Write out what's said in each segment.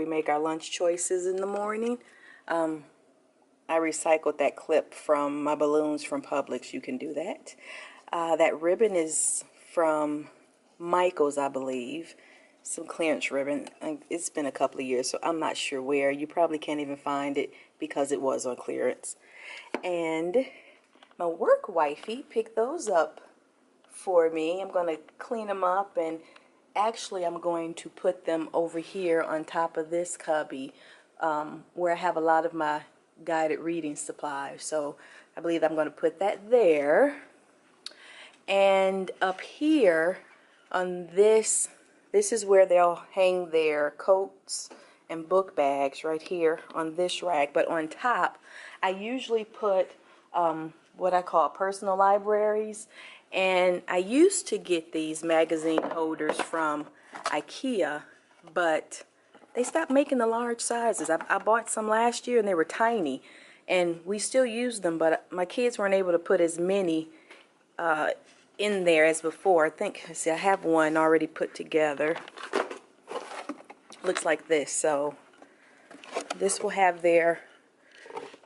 we make our lunch choices in the morning. I recycled that clip from my balloons from Publix. You can do that. That ribbon is from Michael's, I believe. Some clearance ribbon. It's been a couple of years, so I'm not sure where. You probably can't even find it because it was on clearance. And my work wifey picked those up for me. I'm going to clean them up, and actually I'm going to put them over here on top of this cubby where I have a lot of my guided reading supplies. So I believe I'm going to put that there. And up here on this is where they'll hang their coats and book bags, right here on this rack. But on top I usually put what I call personal libraries, and I used to get these magazine holders from IKEA, but they stopped making the large sizes. I bought some last year and they were tiny, and we still use them, but my kids weren't able to put as many in there as before. I think, see, I have one already put together. Looks like this. So this will have their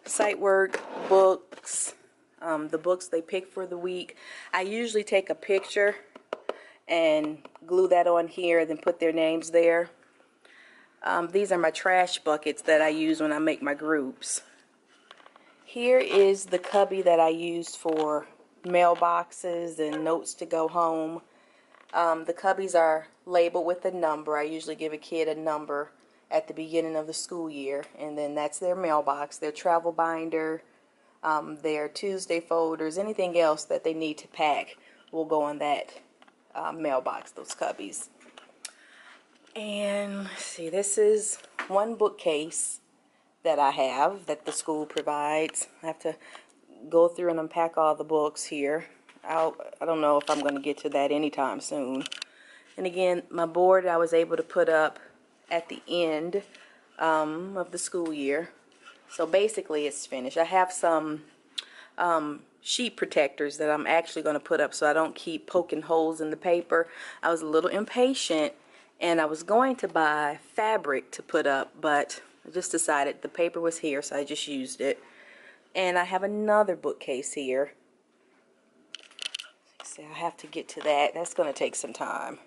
sight work, books, the books they pick for the week. I usually take a picture and glue that on here, then put their names there. These are my trash buckets that I use when I make my groups. Here is the cubby that I use for mailboxes and notes to go home. The cubbies are labeled with a number. I usually give a kid a number at the beginning of the school year, and then that's their mailbox, their travel binder, their Tuesday folders, anything else that they need to pack will go on that mailbox, those cubbies. And let's see, this is one bookcase that I have that the school provides. I have to go through and unpack all the books here. I don't know if I'm going to get to that anytime soon. And again, my board I was able to put up at the end of the school year. So basically it's finished. I have some sheet protectors that I'm actually going to put up so I don't keep poking holes in the paper. I was a little impatient, and I was going to buy fabric to put up, but I just decided the paper was here, so I just used it. And I have another bookcase here. See, I have to get to that. That's going to take some time.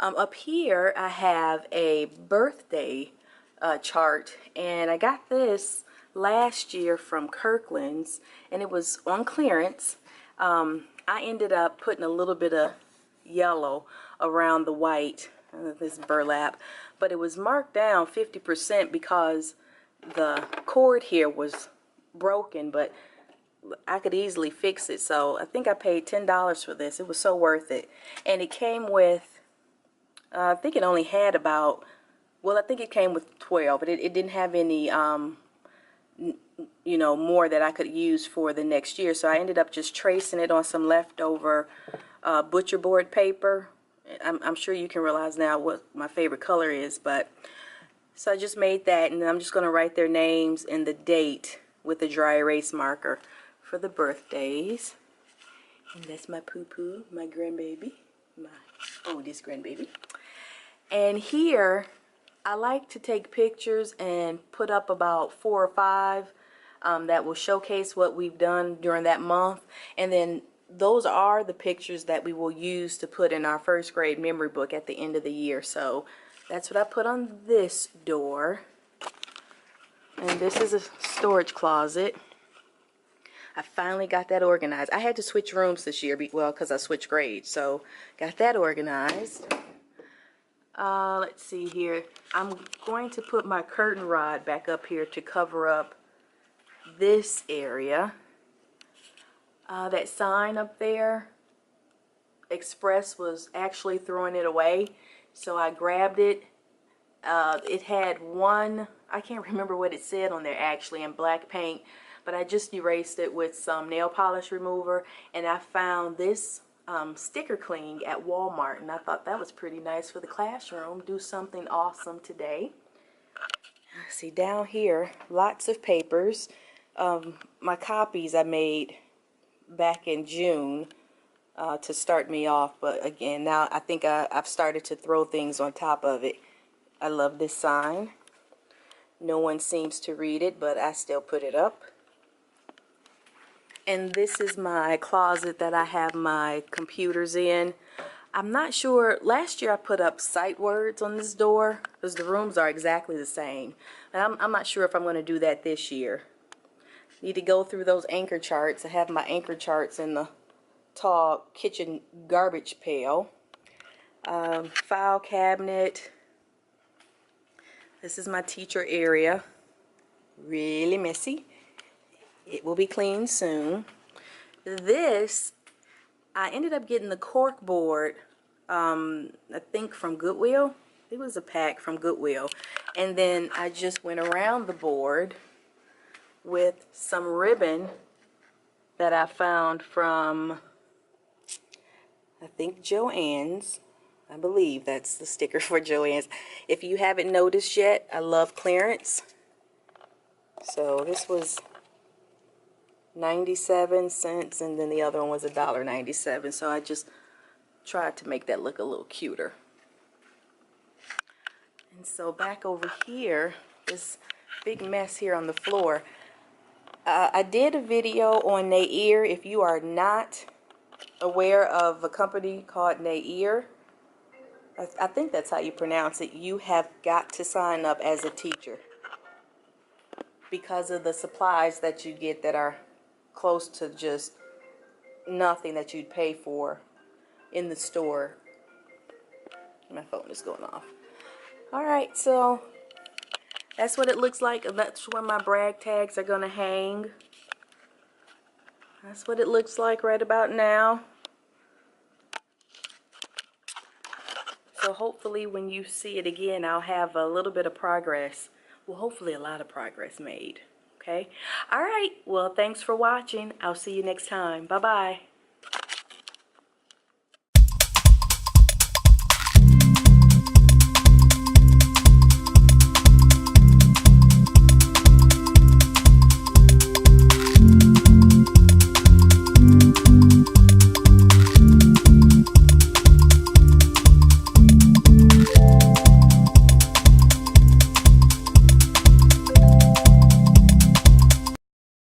Up here I have a birthday chart, and I got this last year from Kirkland's, and it was on clearance. I ended up putting a little bit of yellow around the white, this burlap, but it was marked down 50% because the cord here was broken, but I could easily fix it. So I think I paid $10 for this. It was so worth it. And it came with, I think it only had about, well, I think it came with 12, but it didn't have any, you know, more that I could use for the next year. So I ended up just tracing it on some leftover butcher board paper. I'm sure you can realize now what my favorite color is, but so I just made that, and I'm just going to write their names and the date with a dry erase marker for the birthdays. And that's my poo-poo, my grandbaby, my oldest grandbaby. And here I like to take pictures and put up about 4 or 5 that will showcase what we've done during that month, and then those are the pictures that we will use to put in our first grade memory book at the end of the year. So that's what I put on this door. And this is a storage closet. I finally got that organized. I had to switch rooms this year, well, because I switched grades. So got that organized. Let's see here. I'm going to put my curtain rod back up here to cover up this area. That sign up there, Express was actually throwing it away, so I grabbed it. It had one, I can't remember what it said on there actually in black paint, but I just erased it with some nail polish remover, and I found this sticker cling at Walmart, and I thought that was pretty nice for the classroom. Do something awesome today. See, down here, lots of papers. My copies I made back in June to start me off, but again, now I think I've started to throw things on top of it. I love this sign. No one seems to read it, but I still put it up. And this is my closet that I have my computers in. I'm not sure, last year I put up sight words on this door because the rooms are exactly the same. And I'm not sure if I'm going to do that this year. Need to go through those anchor charts. I have my anchor charts in the tall kitchen garbage pail. File cabinet. This is my teacher area. Really messy. It will be cleaned soon. This, I ended up getting the cork board, I think from Goodwill. It was a pack from Goodwill. And then I just went around the board with some ribbon that I found from, I think, Joann's. I believe that's the sticker for Joann's. If you haven't noticed yet, I love clearance. So this was 97 cents, and then the other one was $1.97. So I just tried to make that look a little cuter. And so back over here, this big mess here on the floor. I did a video on Nair. If you are not aware of a company called Nair, I think that's how you pronounce it, you have got to sign up as a teacher because of the supplies that you get that are close to just nothing that you'd pay for in the store. My phone is going off. Alright, so that's what it looks like. That's where my brag tags are going to hang. That's what it looks like right about now. So hopefully when you see it again, I'll have a little bit of progress. Well, hopefully a lot of progress made. Okay? Alright, well, thanks for watching. I'll see you next time. Bye-bye.